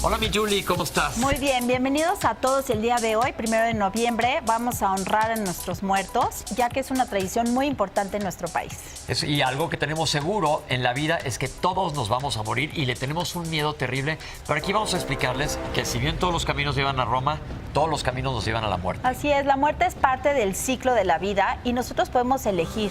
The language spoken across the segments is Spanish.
Hola mi Julie, ¿cómo estás? Muy bien, bienvenidos a todos. El día de hoy, 1 de noviembre, vamos a honrar a nuestros muertos, ya que es una tradición muy importante en nuestro país. Y algo que tenemos seguro en la vida es que todos nos vamos a morir y le tenemos un miedo terrible. Pero aquí vamos a explicarles que si bien todos los caminos llevan a Roma, todos los caminos nos llevan a la muerte. Así es, la muerte es parte del ciclo de la vida y nosotros podemos elegir.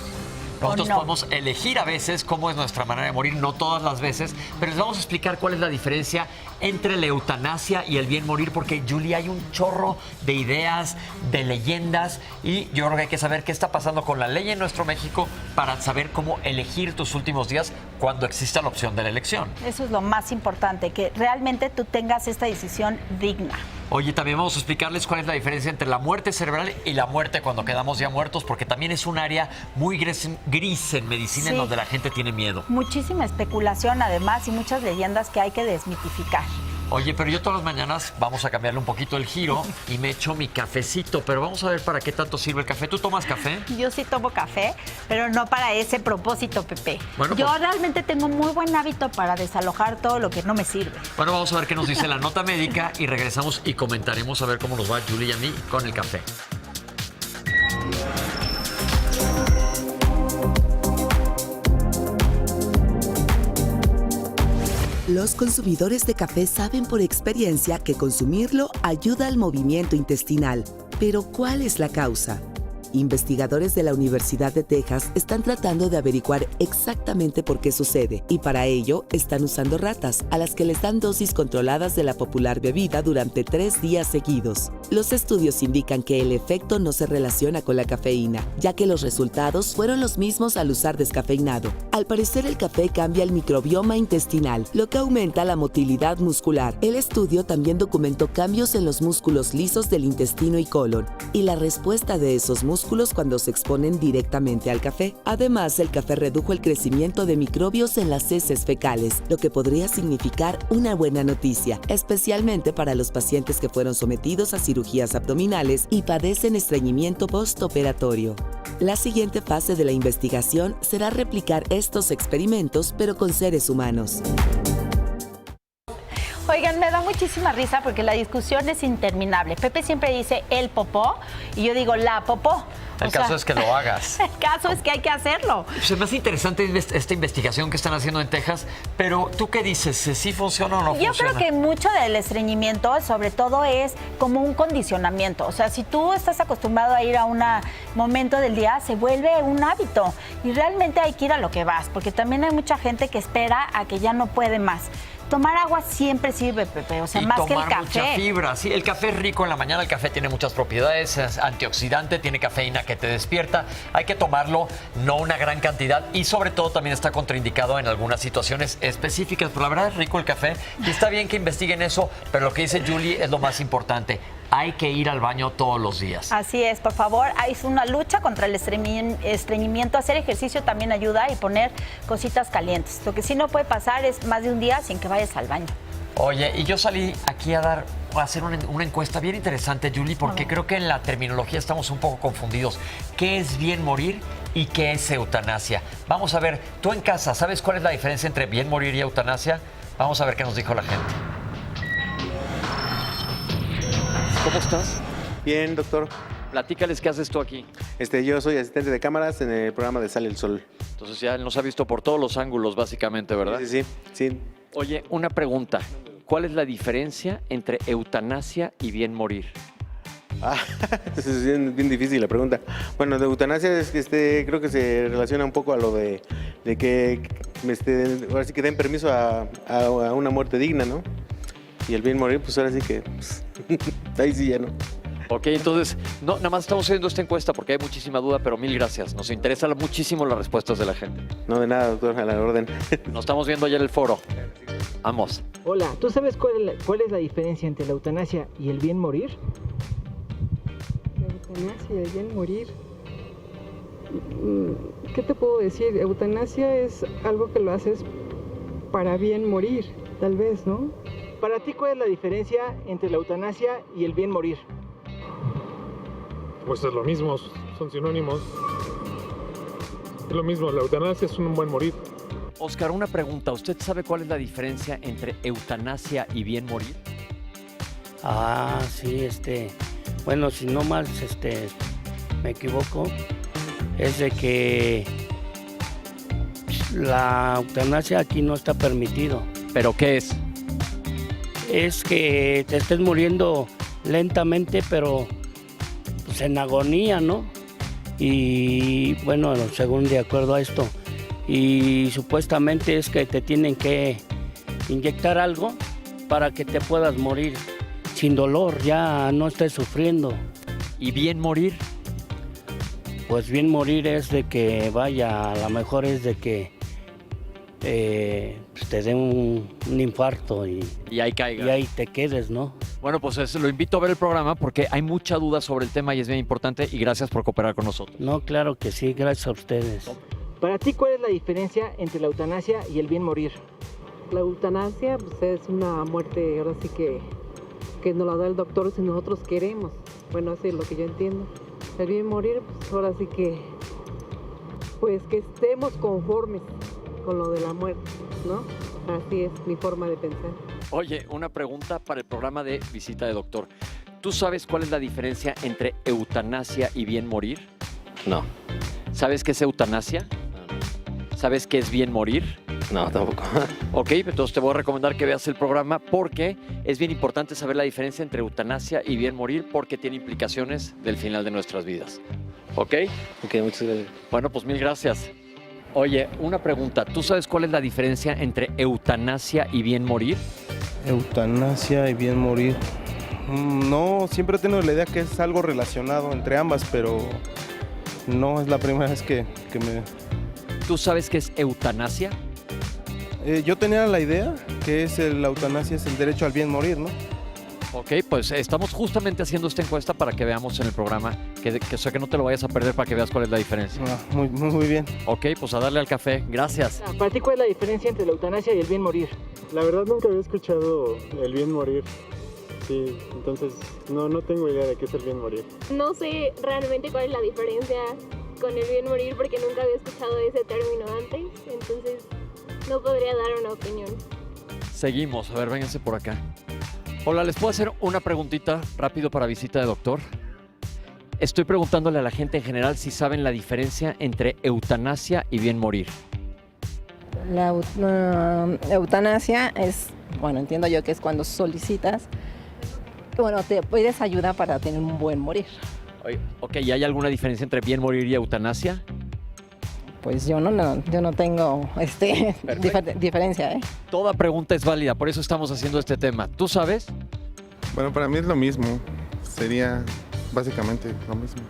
Nosotros podemos elegir a veces cómo es nuestra manera de morir, no todas las veces, pero les vamos a explicar cuál es la diferencia entre la eutanasia y el bien morir, porque, Julie, hay un chorro de ideas, de leyendas, y yo creo que hay que saber qué está pasando con la ley en nuestro México para saber cómo elegir tus últimos días cuando exista la opción de la elección. Eso es lo más importante, que realmente tú tengas esta decisión digna. Oye, también vamos a explicarles cuál es la diferencia entre la muerte cerebral y la muerte cuando quedamos ya muertos, porque también es un área muy gris en medicina, sí, en donde la gente tiene miedo. Muchísima especulación además y muchas leyendas que hay que desmitificar. Oye, pero yo todas las mañanas vamos a cambiarle un poquito el giro y me echo mi cafecito, pero vamos a ver para qué tanto sirve el café. ¿Tú tomas café? Yo sí tomo café, pero no para ese propósito, Pepe. Bueno, yo realmente tengo muy buen hábito para desalojar todo lo que no me sirve. Bueno, vamos a ver qué nos dice la nota médica y regresamos y comentaremos a ver cómo nos va a Julie y a mí con el café. Los consumidores de café saben por experiencia que consumirlo ayuda al movimiento intestinal. Pero ¿cuál es la causa? Investigadores de la Universidad de Texas están tratando de averiguar exactamente por qué sucede y para ello están usando ratas a las que les dan dosis controladas de la popular bebida durante 3 días seguidos. Los estudios indican que el efecto no se relaciona con la cafeína, ya que los resultados fueron los mismos al usar descafeinado. Al parecer el café cambia el microbioma intestinal, lo que aumenta la motilidad muscular. El estudio también documentó cambios en los músculos lisos del intestino y colon y la respuesta de esos músculos cuando se exponen directamente al café. Además, el café redujo el crecimiento de microbios en las heces fecales, lo que podría significar una buena noticia, especialmente para los pacientes que fueron sometidos a cirugías abdominales y padecen estreñimiento postoperatorio. La siguiente fase de la investigación será replicar estos experimentos, pero con seres humanos. Oigan, me da muchísima risa porque la discusión es interminable. Pepe siempre dice el popó y yo digo la popó. El caso es que lo hagas. El caso es que hay que hacerlo. Se me hace interesante esta investigación que están haciendo en Texas, pero ¿tú qué dices? ¿Sí funciona o no funciona? Yo creo que mucho del estreñimiento, sobre todo, es como un condicionamiento. O sea, si tú estás acostumbrado a ir a un momento del día, se vuelve un hábito. Y realmente hay que ir a lo que vas, porque también hay mucha gente que espera a que ya no puede más. Tomar agua siempre sirve, Pepe, o sea, más que el café. Mucha fibra, sí, el café es rico en la mañana, el café tiene muchas propiedades, es antioxidante, tiene cafeína que te despierta, hay que tomarlo, no una gran cantidad y sobre todo también está contraindicado en algunas situaciones específicas, pero la verdad es rico el café y está bien que investiguen eso, pero lo que dice Julie es lo más importante. Hay que ir al baño todos los días. Así es, por favor, es una lucha contra el estreñimiento. Hacer ejercicio también ayuda y poner cositas calientes. Lo que sí no puede pasar es más de un día sin que vayas al baño. Oye, y yo salí aquí a hacer una encuesta bien interesante, Julie, porque creo que en la terminología estamos un poco confundidos. ¿Qué es bien morir y qué es eutanasia? Vamos a ver, tú en casa, ¿sabes cuál es la diferencia entre bien morir y eutanasia? Vamos a ver qué nos dijo la gente. ¿Cómo estás? Bien, doctor. Platícales qué haces tú aquí. Yo soy asistente de cámaras en el programa de Sale el Sol. Entonces ya nos ha visto por todos los ángulos, básicamente, ¿verdad? Sí. Oye, una pregunta. ¿Cuál es la diferencia entre eutanasia y bien morir? Es bien difícil la pregunta. Bueno, de eutanasia es que creo que se relaciona un poco a lo de que ahora sí que den permiso a una muerte digna, ¿no? Y el bien morir, pues ahora sí que ahí sí ya no. Ok, entonces, no, nada más estamos haciendo esta encuesta porque hay muchísima duda, pero mil gracias. Nos interesan muchísimo las respuestas de la gente. No, de nada, doctor, a la orden. Nos estamos viendo allá en el foro. Vamos. Hola, ¿tú sabes cuál es la diferencia entre la eutanasia y el bien morir? La eutanasia y el bien morir. ¿Qué te puedo decir? Eutanasia es algo que lo haces para bien morir, tal vez, ¿no? Para ti, ¿cuál es la diferencia entre la eutanasia y el bien morir? Pues es lo mismo, son sinónimos. Es lo mismo, la eutanasia es un buen morir. Oscar, una pregunta. ¿Usted sabe cuál es la diferencia entre eutanasia y bien morir? Sí, bueno, si no mal me equivoco, es de que la eutanasia aquí no está permitido. ¿Pero qué es? Es que te estés muriendo lentamente, pero pues en agonía, ¿no? Y bueno, según de acuerdo a esto, y supuestamente es que te tienen que inyectar algo para que te puedas morir sin dolor, ya no estés sufriendo. ¿Y bien morir? Pues bien morir es de que vaya, a lo mejor es de que pues te dé un infarto y ahí caiga. y ahí te quedes, ¿no? Bueno, pues lo invito a ver el programa porque hay mucha duda sobre el tema y es bien importante y gracias por cooperar con nosotros. No, claro que sí, gracias a ustedes. Para ti, ¿cuál es la diferencia entre la eutanasia y el bien morir? La eutanasia pues, es una muerte, ahora sí que nos la da el doctor si nosotros queremos. Bueno, así es lo que yo entiendo. El bien morir, pues ahora sí pues que estemos conformes con lo de la muerte, ¿no? Así es mi forma de pensar. Oye, una pregunta para el programa de Visita de Doctor. ¿Tú sabes cuál es la diferencia entre eutanasia y bien morir? No, ¿Sabes qué es eutanasia? ¿Sabes qué es bien morir? no, tampoco. Ok, entonces te voy a recomendar que veas el programa porque es bien importante saber la diferencia entre eutanasia y bien morir porque tiene implicaciones del final de nuestras vidas. ¿Ok? Ok, muchas gracias. Bueno, pues mil gracias. Oye, una pregunta. ¿Tú sabes cuál es la diferencia entre eutanasia y bien morir? Eutanasia y bien morir. No, siempre he tenido la idea que es algo relacionado entre ambas, pero no es la primera vez que me... ¿Tú sabes qué es eutanasia? Yo tenía la idea que la eutanasia es el derecho al bien morir, ¿no? Ok, pues estamos justamente haciendo esta encuesta para que veamos en el programa, que sé que no te lo vayas a perder para que veas cuál es la diferencia. Muy bien. Ok, pues a darle al café. Gracias. Para ti, ¿cuál es la diferencia entre la eutanasia y el bien morir? La verdad nunca había escuchado el bien morir. Sí, entonces no tengo idea de qué es el bien morir. No sé realmente cuál es la diferencia con el bien morir porque nunca había escuchado ese término antes, entonces no podría dar una opinión. Seguimos. A ver, vénganse por acá. Hola, ¿les puedo hacer una preguntita rápido para Visita de Doctor? Estoy preguntándole a la gente en general si saben la diferencia entre eutanasia y bien morir. La eutanasia es, bueno, entiendo yo que es cuando solicitas, bueno, te pides ayuda para tener un buen morir. Ok, ¿y hay alguna diferencia entre bien morir y eutanasia? Pues yo no tengo diferencia, ¿eh? Toda pregunta es válida, por eso estamos haciendo este tema. ¿Tú sabes? Bueno, para mí es lo mismo. Sería básicamente lo mismo.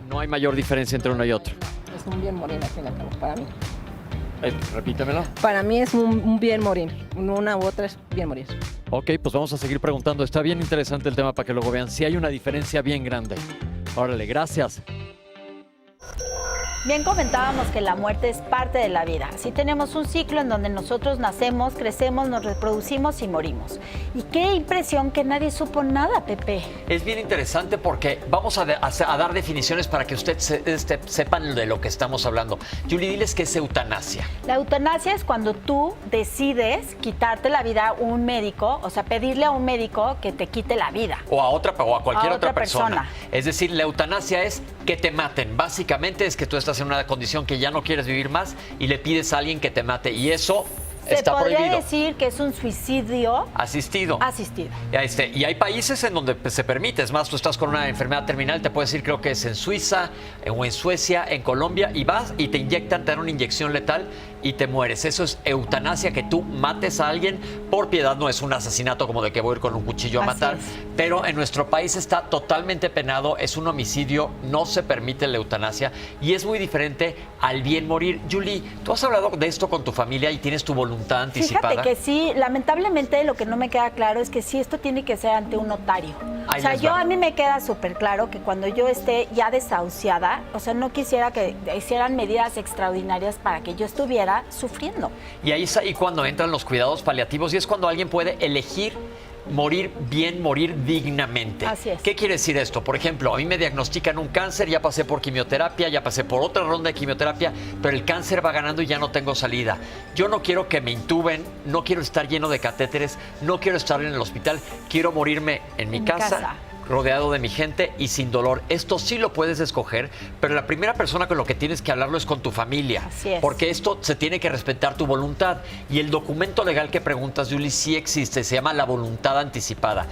No hay mayor diferencia entre uno y otro. Es un bien morir, al fin y al cabo, para mí. Repítemelo. Para mí es un bien morir. Una u otra es bien morir. Ok, pues vamos a seguir preguntando. Está bien interesante el tema para que luego vean si hay una diferencia bien grande. Órale, gracias. Bien comentábamos que la muerte es parte de la vida. Así tenemos un ciclo en donde nosotros nacemos, crecemos, nos reproducimos y morimos. Y qué impresión que nadie supo nada, Pepe. Es bien interesante porque vamos a dar definiciones para que ustedes sepan de lo que estamos hablando. Julie, diles qué es eutanasia. La eutanasia es cuando tú decides quitarte la vida a un médico, o sea, pedirle a un médico que te quite la vida. O a cualquier otra persona. persona. Es decir, la eutanasia es que te maten. Básicamente es que tú estás en una condición que ya no quieres vivir más y le pides a alguien que te mate. Y eso está prohibido. Se podría decir que es un suicidio asistido. Y hay países en donde se permite. Es más, tú estás con una enfermedad terminal, te puedes decir, creo que es en Suiza o en Suecia, en Colombia, y vas y te inyectan, te dan una inyección letal y te mueres. Eso es eutanasia, que tú mates a alguien por piedad. No es un asesinato como de que voy a ir con un cuchillo a matar. Pero en nuestro país está totalmente penado, es un homicidio, no se permite la eutanasia y es muy diferente al bien morir. Julie, tú has hablado de esto con tu familia y tienes tu voluntad anticipada. Fíjate que sí, lamentablemente lo que no me queda claro es que sí, esto tiene que ser ante un notario. Ahí o sea, les va. a mí me queda súper claro que cuando yo esté ya desahuciada, o sea, no quisiera que hicieran medidas extraordinarias para que yo estuviera estuviera sufriendo. Y ahí es ahí cuando entran los cuidados paliativos y es cuando alguien puede elegir morir bien, morir dignamente. Así es. ¿Qué quiere decir esto? Por ejemplo, a mí me diagnostican un cáncer, ya pasé por quimioterapia, ya pasé por otra ronda de quimioterapia, pero el cáncer va ganando y ya no tengo salida. Yo no quiero que me intuben, no quiero estar lleno de catéteres, no quiero estar en el hospital, quiero morirme en mi casa, rodeado de mi gente y sin dolor. Esto sí lo puedes escoger, pero la primera persona con lo que tienes que hablarlo es con tu familia. Así es. Porque esto se tiene que respetar tu voluntad. Y el documento legal que preguntas, Julie, sí existe. Se llama la voluntad anticipada.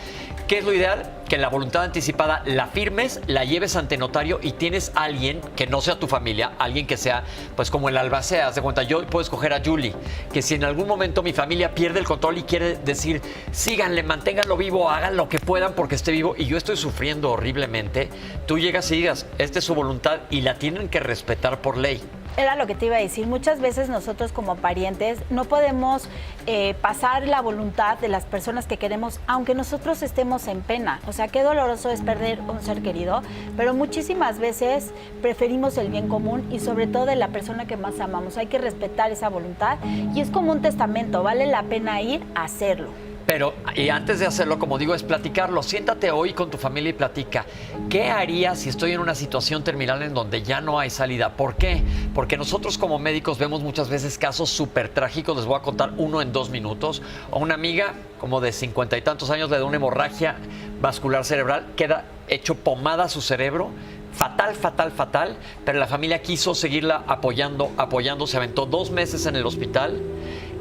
¿Qué es lo ideal? Que la voluntad anticipada la firmes, la lleves ante notario y tienes a alguien que no sea tu familia, alguien que sea, pues como el albacea. Haz de cuenta, yo puedo escoger a Julie, que si en algún momento mi familia pierde el control y quiere decir, síganle, manténganlo vivo, hagan lo que puedan porque esté vivo y yo estoy sufriendo horriblemente, tú llegas y digas, esta es su voluntad y la tienen que respetar por ley. Era lo que te iba a decir. Muchas veces nosotros como parientes no podemos pasar la voluntad de las personas que queremos, aunque nosotros estemos en pena. O sea, qué doloroso es perder un ser querido, pero muchísimas veces preferimos el bien común y sobre todo de la persona que más amamos. Hay que respetar esa voluntad y es como un testamento, vale la pena ir a hacerlo. Pero, y antes de hacerlo, como digo, es platicarlo. Siéntate hoy con tu familia y platica. ¿Qué haría si estoy en una situación terminal en donde ya no hay salida? ¿Por qué? Porque nosotros como médicos vemos muchas veces casos súper trágicos. Les voy a contar uno en 2 minutos. A una amiga, como de 50 y tantos años, le da una hemorragia vascular cerebral. Queda hecho pomada su cerebro. Fatal, fatal, fatal. Pero la familia quiso seguirla apoyando. Se aventó 2 meses en el hospital.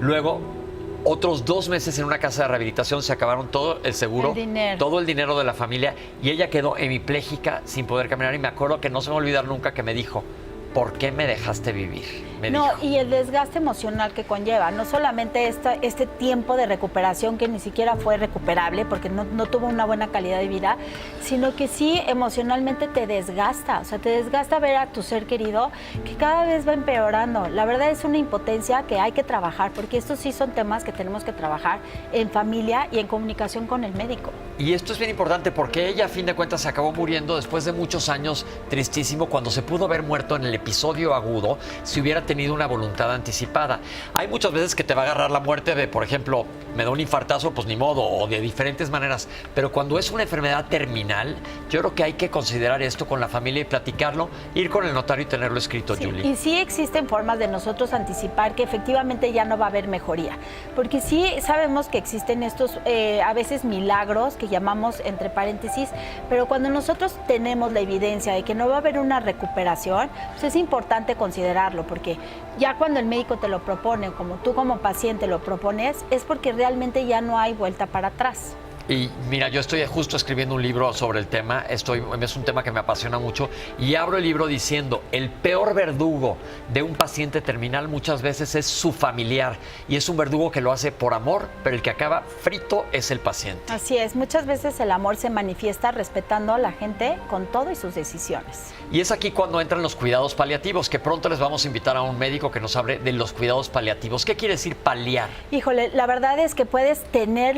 Luego otros 2 meses en una casa de rehabilitación, se acabaron todo el seguro, todo el dinero de la familia y ella quedó hemipléjica sin poder caminar y me acuerdo que no se me va a olvidar nunca que me dijo, ¿por qué me dejaste vivir? Me dijo. Y el desgaste emocional que conlleva, no solamente este tiempo de recuperación que ni siquiera fue recuperable porque no tuvo una buena calidad de vida, sino que sí emocionalmente te desgasta, o sea, te desgasta ver a tu ser querido que cada vez va empeorando. La verdad es una impotencia que hay que trabajar, porque estos sí son temas que tenemos que trabajar en familia y en comunicación con el médico. Y esto es bien importante porque ella a fin de cuentas se acabó muriendo después de muchos años, tristísimo, cuando se pudo haber muerto en el episodio agudo si hubiera tenido una voluntad anticipada. Hay muchas veces que te va a agarrar la muerte de, por ejemplo, me da un infartazo, pues ni modo, o de diferentes maneras, pero cuando es una enfermedad terminal, yo creo que hay que considerar esto con la familia y platicarlo, ir con el notario y tenerlo escrito, Sí, Julie. y sí existen formas de nosotros anticipar que efectivamente ya no va a haber mejoría, porque sí sabemos que existen estos a veces milagros que llamamos entre paréntesis, pero cuando nosotros tenemos la evidencia de que no va a haber una recuperación, pues es importante considerarlo, porque ya cuando el médico te lo propone, como tú como paciente lo propones, es porque realmente ya no hay vuelta para atrás. Y mira, yo estoy justo escribiendo un libro sobre el tema, es un tema que me apasiona mucho y abro el libro diciendo, el peor verdugo de un paciente terminal muchas veces es su familiar y es un verdugo que lo hace por amor, pero el que acaba frito es el paciente. Así es, muchas veces el amor se manifiesta respetando a la gente con todo y sus decisiones. Y es aquí cuando entran los cuidados paliativos, que pronto les vamos a invitar a un médico que nos hable de los cuidados paliativos. ¿Qué quiere decir paliar? Híjole, la verdad es que puedes tener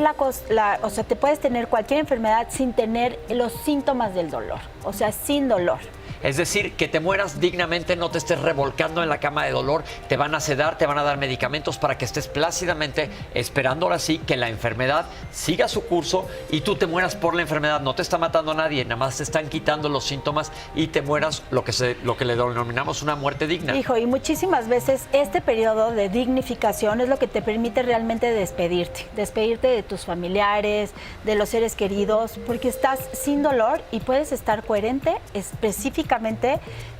o sea, te puedes tener cualquier enfermedad sin tener los síntomas del dolor, o sea, sin dolor. Es decir, que te mueras dignamente, no te estés revolcando en la cama de dolor, te van a sedar, te van a dar medicamentos para que estés plácidamente esperando ahora sí que la enfermedad siga su curso y tú te mueras por la enfermedad. No te está matando a nadie, nada más te están quitando los síntomas y te mueras lo que le denominamos una muerte digna. Hijo, y muchísimas veces este periodo de dignificación es lo que te permite realmente despedirte de tus familiares, de los seres queridos, porque estás sin dolor y puedes estar coherente específicamente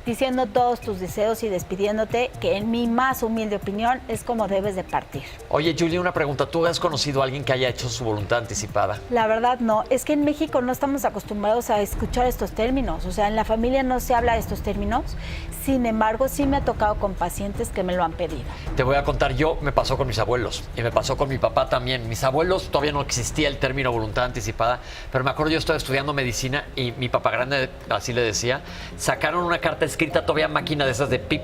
diciendo todos tus deseos y despidiéndote, que en mi más humilde opinión es como debes de partir. Oye, Julie, una pregunta. ¿Tú has conocido a alguien que haya hecho su voluntad anticipada? La verdad no, es que en México no estamos acostumbrados a escuchar estos términos, o sea, en la familia no se habla de estos términos, sin embargo sí me ha tocado con pacientes que me lo han pedido. Te voy a contar, me pasó con mis abuelos y me pasó con mi papá también. Mis abuelos todavía no existía el término voluntad anticipada, pero me acuerdo yo estaba estudiando medicina y mi papá grande, así le decía, sacaron una carta escrita todavía máquina de esas de pip,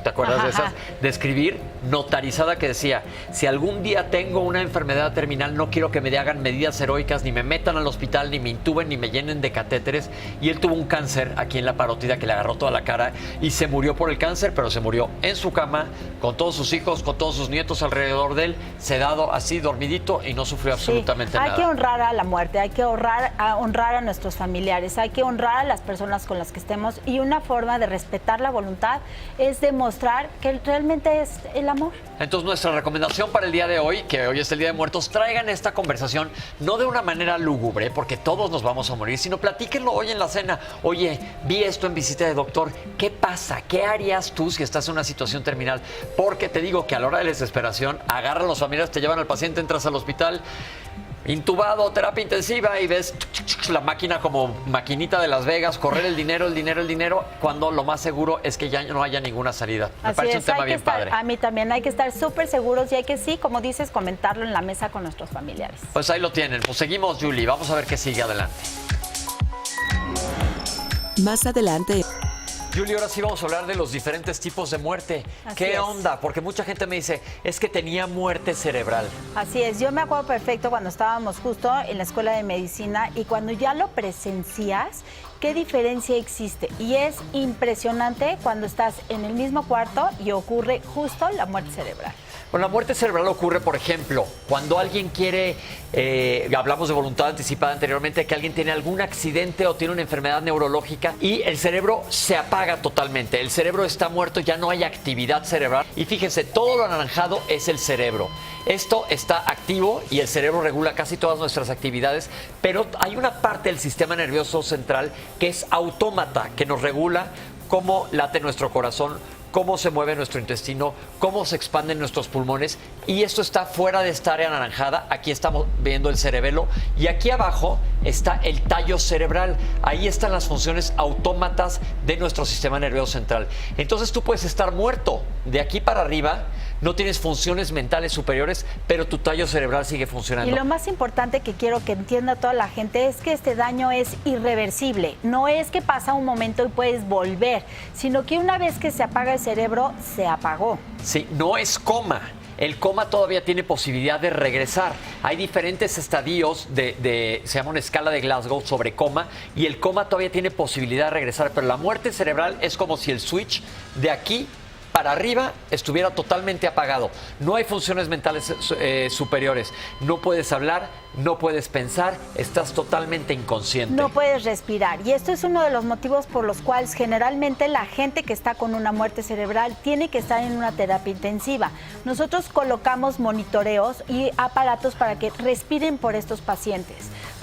¿te acuerdas de esas? De escribir, notarizada, que decía, si algún día tengo una enfermedad terminal, no quiero que me hagan medidas heroicas, ni me metan al hospital, ni me intuben, ni me llenen de catéteres. Y él tuvo un cáncer aquí en la parótida que le agarró toda la cara y se murió por el cáncer, pero se murió en su cama, con todos sus hijos, con todos sus nietos alrededor de él, sedado, así, dormidito, y no sufrió absolutamente nada. Hay que honrar a la muerte, hay que honrar a nuestros familiares, hay que honrar a las personas con las que estemos, y una forma de respetar la voluntad es demostrar que realmente es el amor. Entonces, nuestra recomendación para el día de hoy, que hoy es el Día de Muertos, traigan esta conversación no de una manera lúgubre, porque todos nos vamos a morir, sino platíquenlo hoy en la cena. Oye, vi esto en visita de doctor, ¿qué pasa? ¿Qué harías tú si estás en una situación terminal? Porque te digo que a la hora de la desesperación, agarran los familiares, te llevan al paciente, entras al hospital, intubado, terapia intensiva, y ves la máquina como maquinita de Las Vegas, correr el dinero, cuando lo más seguro es que ya no haya ninguna salida. Me parece un tema bien padre. A mí también hay que estar súper seguros y hay que, sí, como dices, comentarlo en la mesa con nuestros familiares. Pues ahí lo tienen. Pues seguimos, Julie. Vamos a ver qué sigue adelante. Más adelante. Julie, ahora sí vamos a hablar de los diferentes tipos de muerte. ¿Qué onda? Porque mucha gente me dice, es que tenía muerte cerebral. Así es, yo me acuerdo perfecto cuando estábamos justo en la escuela de medicina y cuando ya lo presencias, ¿qué diferencia existe? Y es impresionante cuando estás en el mismo cuarto y ocurre justo la muerte cerebral. Bueno, la muerte cerebral ocurre, por ejemplo, cuando alguien quiere, hablamos de voluntad anticipada anteriormente, que alguien tiene algún accidente o tiene una enfermedad neurológica y el cerebro se apaga totalmente. El cerebro está muerto, ya no hay actividad cerebral. Y fíjense, todo lo anaranjado es el cerebro. Esto está activo y el cerebro regula casi todas nuestras actividades, pero hay una parte del sistema nervioso central que es autómata, que nos regula cómo late nuestro corazón, cómo se mueve nuestro intestino, cómo se expanden nuestros pulmones, y esto está fuera de esta área anaranjada. Aquí estamos viendo el cerebelo y aquí abajo está el tallo cerebral. Ahí están las funciones autómatas de nuestro sistema nervioso central. Entonces tú puedes estar muerto de aquí para arriba, no tienes funciones mentales superiores, pero tu tallo cerebral sigue funcionando. Y lo más importante que quiero que entienda toda la gente es que este daño es irreversible. No es que pasa un momento y puedes volver, sino que una vez que se apaga el cerebro, se apagó. Sí, no es coma. El coma todavía tiene posibilidad de regresar. Hay diferentes estadios se llama una escala de Glasgow sobre coma, y el coma todavía tiene posibilidad de regresar, pero la muerte cerebral es como si el switch de aquí para arriba estuviera totalmente apagado. No hay funciones mentales superiores. No puedes hablar, no puedes pensar, estás totalmente inconsciente. No puedes respirar. Y esto es uno de los motivos por los cuales generalmente la gente que está con una muerte cerebral tiene que estar en una terapia intensiva. Nosotros colocamos monitoreos y aparatos para que respiren por estos pacientes,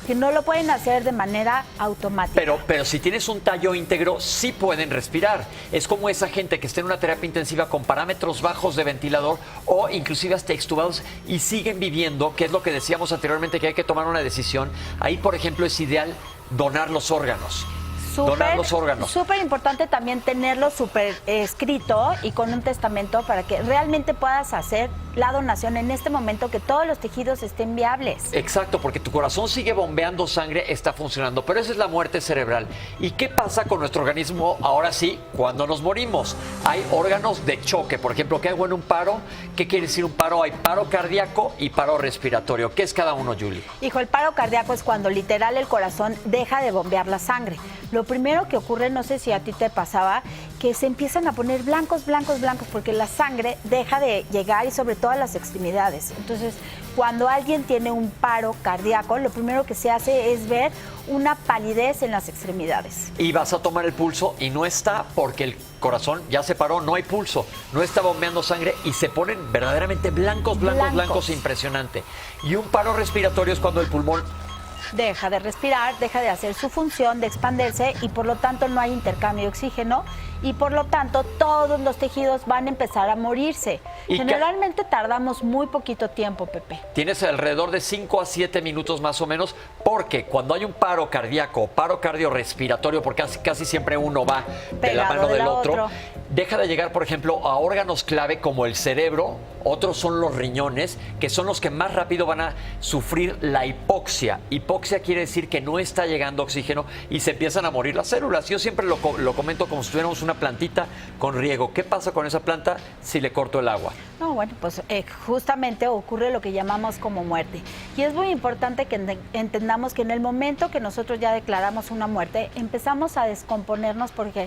que no lo pueden hacer de manera automática. Pero si tienes un tallo íntegro, sí pueden respirar. Es como esa gente que está en una terapia intensiva con parámetros bajos de ventilador o inclusive hasta extubados y siguen viviendo, que es lo que decíamos anteriormente, que hay que tomar una decisión. Ahí, por ejemplo, es ideal donar los órganos. Donar los órganos. Súper importante también tenerlo súper escrito y con un testamento para que realmente puedas hacer la donación en este momento, que todos los tejidos estén viables. Exacto, porque tu corazón sigue bombeando sangre, está funcionando, pero esa es la muerte cerebral. ¿Y qué pasa con nuestro organismo ahora sí cuando nos morimos? Hay órganos de choque, por ejemplo, ¿qué hago en un paro? ¿Qué quiere decir un paro? Hay paro cardíaco y paro respiratorio. ¿Qué es cada uno, Julie? Hijo, el paro cardíaco es cuando literal el corazón deja de bombear la sangre. Lo primero que ocurre, no sé si a ti te pasaba, que se empiezan a poner blancos, porque la sangre deja de llegar, y sobre todo a las extremidades. Entonces, cuando alguien tiene un paro cardíaco, lo primero que se hace es ver una palidez en las extremidades. Y vas a tomar el pulso y no está, porque el corazón ya se paró, no hay pulso, no está bombeando sangre y se ponen verdaderamente blancos, impresionante. Y un paro respiratorio es cuando el pulmón deja de respirar, deja de hacer su función de expandirse y por lo tanto no hay intercambio de oxígeno y por lo tanto todos los tejidos van a empezar a morirse. Generalmente tardamos muy poquito tiempo, Pepe. Tienes alrededor de 5 a 7 minutos más o menos, porque cuando hay un paro cardíaco, paro cardiorrespiratorio, porque casi siempre uno va de la mano del otro, deja de llegar, por ejemplo, a órganos clave como el cerebro, otros son los riñones, que son los que más rápido van a sufrir la hipoxia. Hipoxia quiere decir que no está llegando oxígeno y se empiezan a morir las células. Yo siempre lo comento como si tuviéramos una plantita con riego. ¿Qué pasa con esa planta si le corto el agua? No, bueno, pues justamente ocurre lo que llamamos como muerte. Y es muy importante que entendamos que en el momento que nosotros ya declaramos una muerte, empezamos a descomponernos porque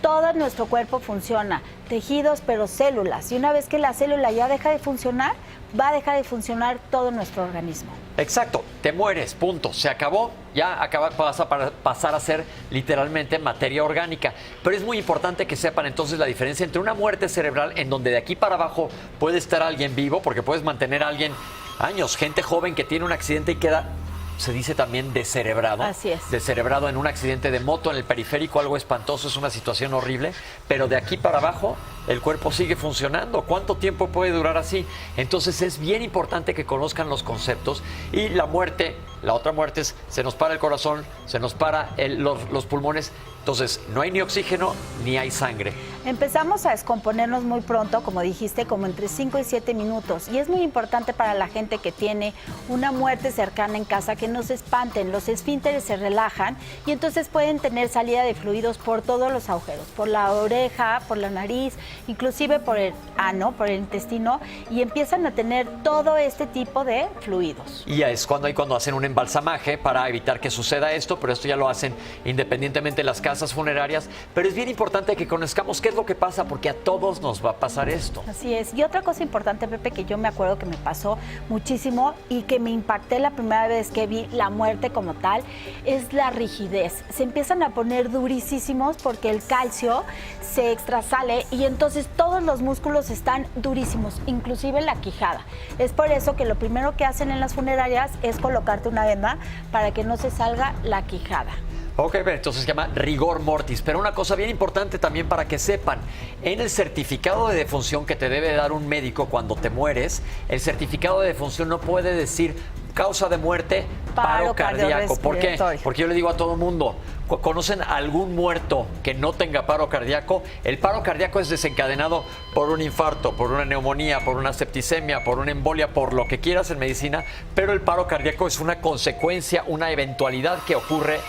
todo nuestro cuerpo funciona, tejidos, pero células. Y una vez que la célula ya deja de funcionar, va a dejar de funcionar todo nuestro organismo. Exacto, te mueres, punto, se acabó, ya vas a pasar a ser literalmente materia orgánica. Pero es muy importante que sepan entonces la diferencia entre una muerte cerebral, en donde de aquí para abajo puede estar alguien vivo, porque puedes mantener a alguien años, gente joven que tiene un accidente y queda, se dice también descerebrado. Así es. Descerebrado en un accidente de moto en el periférico, algo espantoso, es una situación horrible, pero de aquí para abajo el cuerpo sigue funcionando. ¿Cuánto tiempo puede durar así? Entonces es bien importante que conozcan los conceptos. Y la muerte, la otra muerte es, se nos para el corazón, se nos para los pulmones, entonces no hay ni oxígeno ni hay sangre. Empezamos a descomponernos muy pronto, como dijiste, como entre 5 y 7 minutos. Y es muy importante para la gente que tiene una muerte cercana en casa que no se espanten. Los esfínteres se relajan y entonces pueden tener salida de fluidos por todos los agujeros, por la oreja, por la nariz, inclusive por el ano, por el intestino, y empiezan a tener todo este tipo de fluidos. Y es cuando hacen un embalsamaje para evitar que suceda esto, pero esto ya lo hacen independientemente de las casas funerarias. Pero es bien importante que conozcamos qué es lo que pasa, porque a todos nos va a pasar esto. Así es. Y otra cosa importante, Pepe, que yo me acuerdo que me pasó muchísimo y que me impacté la primera vez que vi la muerte como tal, es la rigidez. Se empiezan a poner durísimos porque el calcio se extrasale y entonces todos los músculos están durísimos, inclusive la quijada. Es por eso que lo primero que hacen en las funerarias es colocarte una venda para que no se salga la quijada. Ok, entonces se llama rigor mortis. Pero una cosa bien importante también para que sepan, en el certificado de defunción que te debe dar un médico cuando te mueres, el certificado de defunción no puede decir causa de muerte, paro cardíaco. ¿Por qué? Porque yo le digo a todo mundo, ¿conocen algún muerto que no tenga paro cardíaco? El paro cardíaco es desencadenado por un infarto, por una neumonía, por una septicemia, por una embolia, por lo que quieras en medicina, pero el paro cardíaco es una consecuencia, una eventualidad que ocurre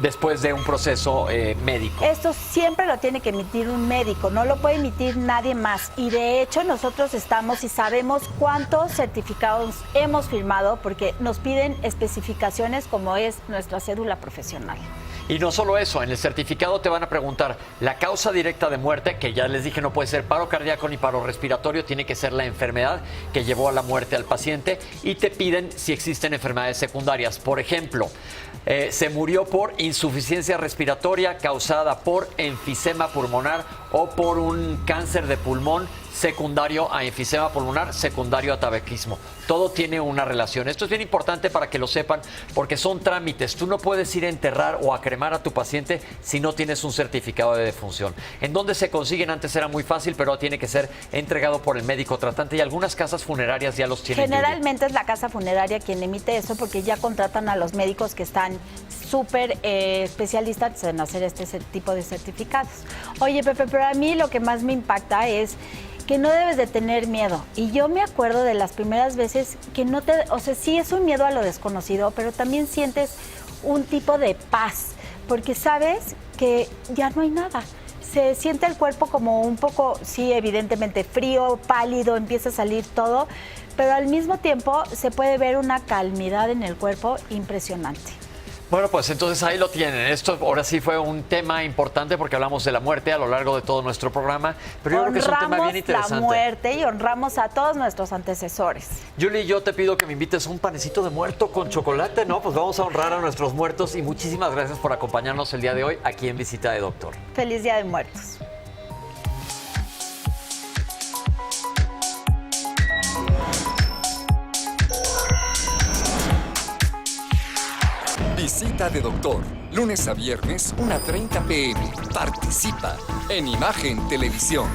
después de un proceso médico. Esto siempre lo tiene que emitir un médico, no lo puede emitir nadie más. Y de hecho nosotros estamos y sabemos cuántos certificados hemos firmado porque nos piden especificaciones como es nuestra cédula profesional. Y no solo eso, en el certificado te van a preguntar la causa directa de muerte, que ya les dije no puede ser paro cardíaco ni paro respiratorio, tiene que ser la enfermedad que llevó a la muerte al paciente, y te piden si existen enfermedades secundarias. Por ejemplo, se murió por insuficiencia respiratoria causada por enfisema pulmonar o por un cáncer de pulmón secundario a enfisema pulmonar, secundario a tabaquismo. Todo tiene una relación. Esto es bien importante para que lo sepan porque son trámites. Tú no puedes ir a enterrar o a cremar a tu paciente si no tienes un certificado de defunción. ¿En dónde se consiguen? Antes era muy fácil, pero tiene que ser entregado por el médico tratante y algunas casas funerarias ya los tienen. Generalmente es la casa funeraria quien emite eso porque ya contratan a los médicos que están súper especialistas en hacer este tipo de certificados. Oye, Pepe, pero a mí lo que más me impacta es que no debes de tener miedo. Y yo me acuerdo de las primeras veces que no te... O sea, sí es un miedo a lo desconocido, pero también sientes un tipo de paz, porque sabes que ya no hay nada. Se siente el cuerpo como un poco, sí, evidentemente frío, pálido, empieza a salir todo, pero al mismo tiempo se puede ver una calmidad en el cuerpo impresionante. Bueno, pues entonces ahí lo tienen. Esto ahora sí fue un tema importante porque hablamos de la muerte a lo largo de todo nuestro programa, pero yo creo que es un tema bien interesante. Honramos la muerte y honramos a todos nuestros antecesores. Julie, yo te pido que me invites un panecito de muerto con chocolate, ¿no? Pues vamos a honrar a nuestros muertos y muchísimas gracias por acompañarnos el día de hoy aquí en Visita de Doctor. Feliz Día de Muertos. Visita de Doctor, lunes a viernes, 1:30 p.m. Participa en Imagen Televisión.